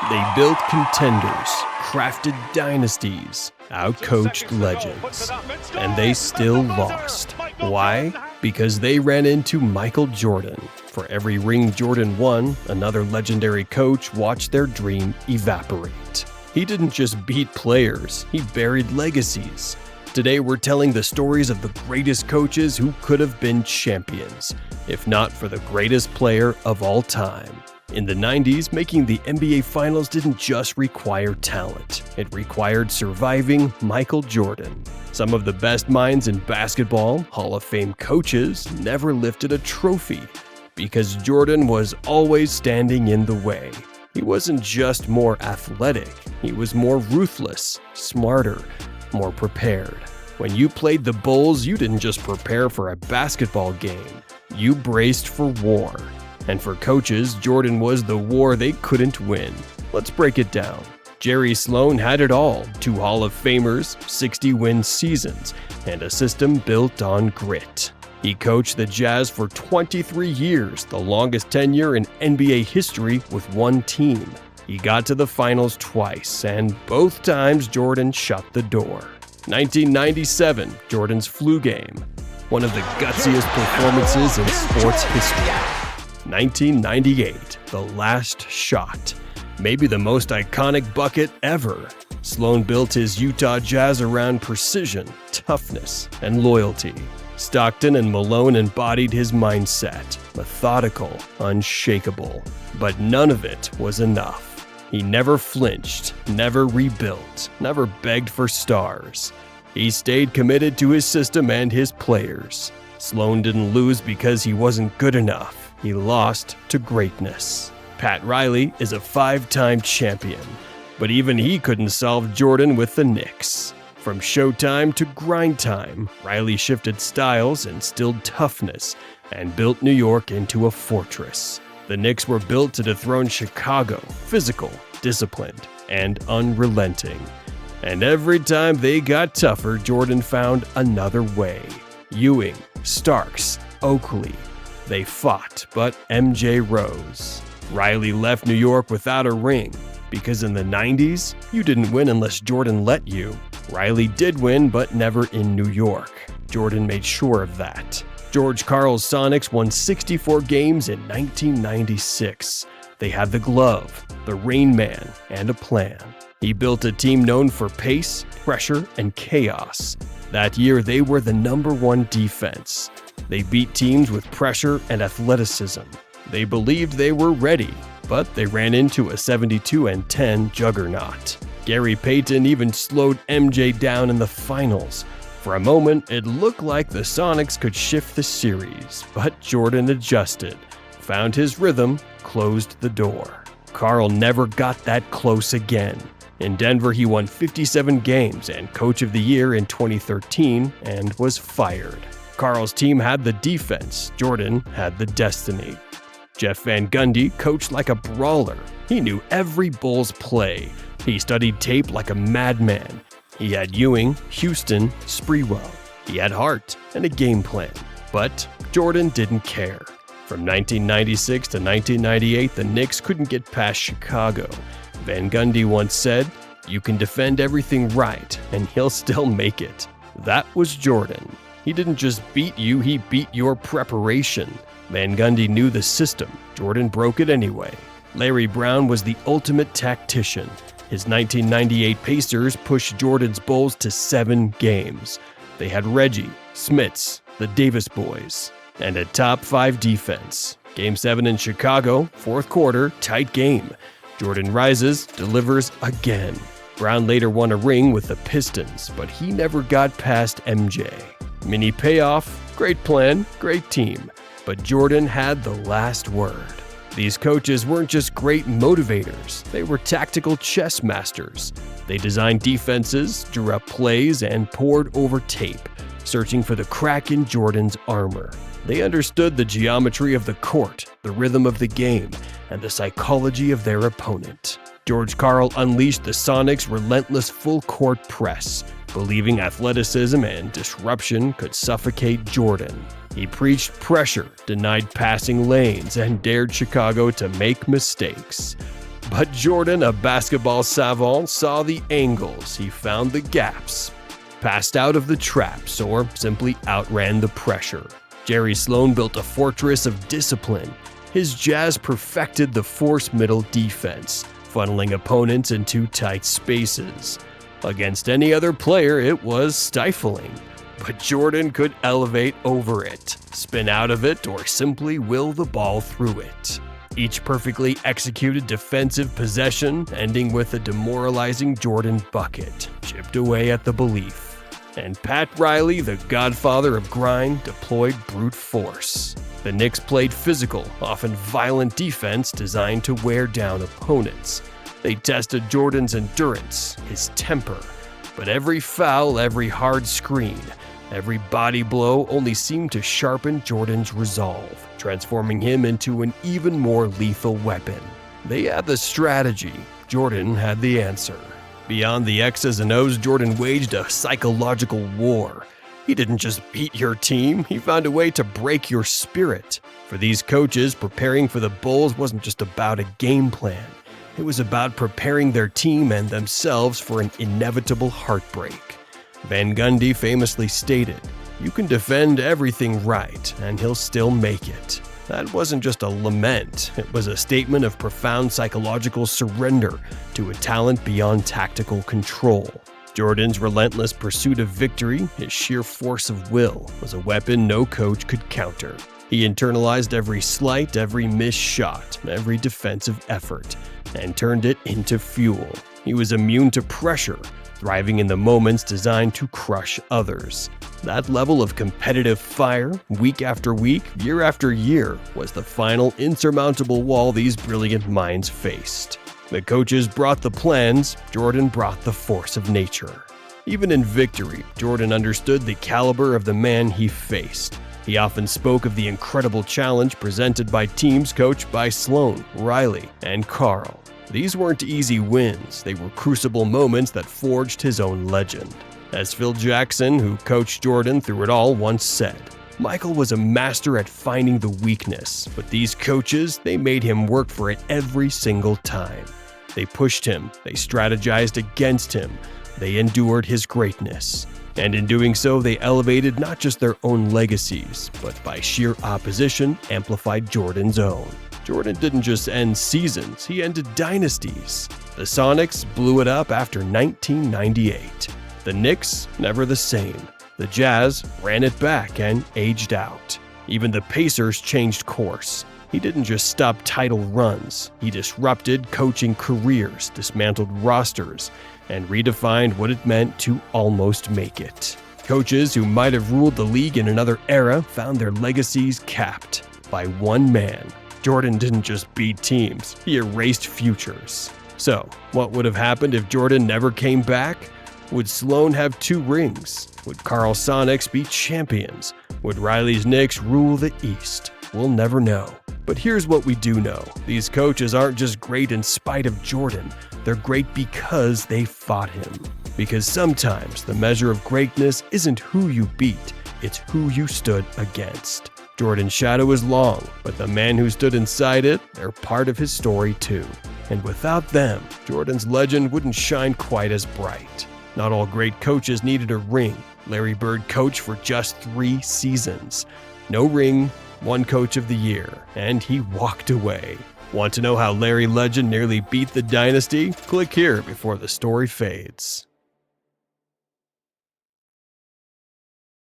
They built contenders, crafted dynasties, outcoached legends, and they still lost. Why? Because they ran into Michael Jordan. For every ring Jordan won, another legendary coach watched their dream evaporate. He didn't just beat players, he buried legacies. Today we're telling the stories of the greatest coaches who could have been champions, if not for the greatest player of all time. In the 90s, making the NBA Finals didn't just require talent. It required surviving Michael Jordan. Some of the best minds in basketball, Hall of Fame coaches, never lifted a trophy because Jordan was always standing in the way. He wasn't just more athletic, he was more ruthless, smarter, more prepared. When you played the Bulls, you didn't just prepare for a basketball game, you braced for war. And for coaches, Jordan was the war they couldn't win. Let's break it down. Jerry Sloan had it all: 2 Hall of Famers, 60-win seasons, and a system built on grit. He coached the Jazz for 23 years, the longest tenure in NBA history with one team. He got to the finals twice, and both times Jordan shut the door. 1997, Jordan's flu game, one of the gutsiest performances in sports history. 1998, the last shot, maybe the most iconic bucket ever. Sloan built his Utah Jazz around precision, toughness, and loyalty. Stockton and Malone embodied his mindset, methodical, unshakable. But none of it was enough. He never flinched, never rebuilt, never begged for stars. He stayed committed to his system and his players. Sloan didn't lose because he wasn't good enough. He lost to greatness. Pat Riley is a 5-time champion, but even he couldn't solve Jordan with the Knicks. From showtime to grind time, Riley shifted styles, instilled toughness, and built New York into a fortress. The Knicks were built to dethrone Chicago, physical, disciplined, and unrelenting. And every time they got tougher, Jordan found another way. Ewing, Starks, Oakley. They fought, but MJ rose. Riley left New York without a ring, because in the 90s, you didn't win unless Jordan let you. Riley did win, but never in New York. Jordan made sure of that. George Karl's Sonics won 64 games in 1996. They had the glove, the Rain Man, and a plan. He built a team known for pace, pressure, and chaos. That year, they were the #1 defense. They beat teams with pressure and athleticism. They believed they were ready, but they ran into a 72-10 juggernaut. Gary Payton even slowed MJ down in the finals. For a moment, it looked like the Sonics could shift the series, but Jordan adjusted, found his rhythm, closed the door. Karl never got that close again. In Denver, he won 57 games and Coach of the Year in 2013 and was fired. Karl's team had the defense, Jordan had the destiny. Jeff Van Gundy coached like a brawler. He knew every Bulls play. He studied tape like a madman. He had Ewing, Houston, Sprewell. He had heart and a game plan. But Jordan didn't care. From 1996 to 1998, the Knicks couldn't get past Chicago. Van Gundy once said, "You can defend everything right, and he'll still make it." That was Jordan. He didn't just beat you, he beat your preparation. Van Gundy knew the system. Jordan broke it anyway. Larry Brown was the ultimate tactician. His 1998 Pacers pushed Jordan's Bulls to 7 games. They had Reggie, Smits, the Davis boys, and a top 5 defense. Game 7 in Chicago, 4th quarter, tight game. Jordan rises, delivers again. Brown later won a ring with the Pistons, but he never got past MJ. Mini payoff, great plan, great team, but Jordan had the last word. These coaches weren't just great motivators, they were tactical chess masters. They designed defenses, drew up plays, and pored over tape, searching for the crack in Jordan's armor. They understood the geometry of the court, the rhythm of the game, and the psychology of their opponent. George Karl unleashed the Sonics' relentless full-court press, believing athleticism and disruption could suffocate Jordan. He preached pressure, denied passing lanes, and dared Chicago to make mistakes. But Jordan, a basketball savant, saw the angles, he found the gaps, passed out of the traps, or simply outran the pressure. Jerry Sloan built a fortress of discipline. His Jazz perfected the force middle defense, funneling opponents into tight spaces. Against any other player, it was stifling. But Jordan could elevate over it, spin out of it, or simply will the ball through it. Each perfectly executed defensive possession ending with a demoralizing Jordan bucket, chipped away at the belief. And Pat Riley, the godfather of grind, deployed brute force. The Knicks played physical, often violent defense designed to wear down opponents. They tested Jordan's endurance, his temper. But every foul, every hard screen, every body blow only seemed to sharpen Jordan's resolve, transforming him into an even more lethal weapon. They had the strategy. Jordan had the answer. Beyond the X's and O's, Jordan waged a psychological war. He didn't just beat your team, he found a way to break your spirit. For these coaches, preparing for the Bulls wasn't just about a game plan. It was about preparing their team and themselves for an inevitable heartbreak. Van Gundy famously stated, "You can defend everything right, and he'll still make it." That wasn't just a lament, it was a statement of profound psychological surrender to a talent beyond tactical control. Jordan's relentless pursuit of victory, his sheer force of will, was a weapon no coach could counter. He internalized every slight, every missed shot, every defensive effort, and turned it into fuel. He was immune to pressure, thriving in the moments designed to crush others. That level of competitive fire, week after week, year after year, was the final insurmountable wall these brilliant minds faced. The coaches brought the plans, Jordan brought the force of nature. Even in victory, Jordan understood the caliber of the man he faced. He often spoke of the incredible challenge presented by teams coached by Sloan, Riley, and Karl. These weren't easy wins, they were crucible moments that forged his own legend. As Phil Jackson, who coached Jordan through it all, once said, "Michael was a master at finding the weakness, but these coaches, they made him work for it every single time. They pushed him, they strategized against him, they endured his greatness. And in doing so, they elevated not just their own legacies, but by sheer opposition, amplified Jordan's own." Jordan didn't just end seasons, he ended dynasties. The Sonics blew it up after 1998. The Knicks, never the same. The Jazz ran it back and aged out. Even the Pacers changed course. He didn't just stop title runs, he disrupted coaching careers, dismantled rosters, and redefined what it meant to almost make it. Coaches who might have ruled the league in another era found their legacies capped by one man. Jordan didn't just beat teams, he erased futures. So, what would have happened if Jordan never came back? Would Sloan have 2 rings? Would Karl's Sonics be champions? Would Riley's Knicks rule the East? We'll never know. But here's what we do know. These coaches aren't just great in spite of Jordan. They're great because they fought him. Because sometimes the measure of greatness isn't who you beat, it's who you stood against. Jordan's shadow is long, but the man who stood inside it, they're part of his story too. And without them, Jordan's legend wouldn't shine quite as bright. Not all great coaches needed a ring. Larry Bird coached for just 3 seasons. No ring, 1 coach of the year, and he walked away. Want to know how Larry Legend nearly beat the dynasty? Click here before the story fades.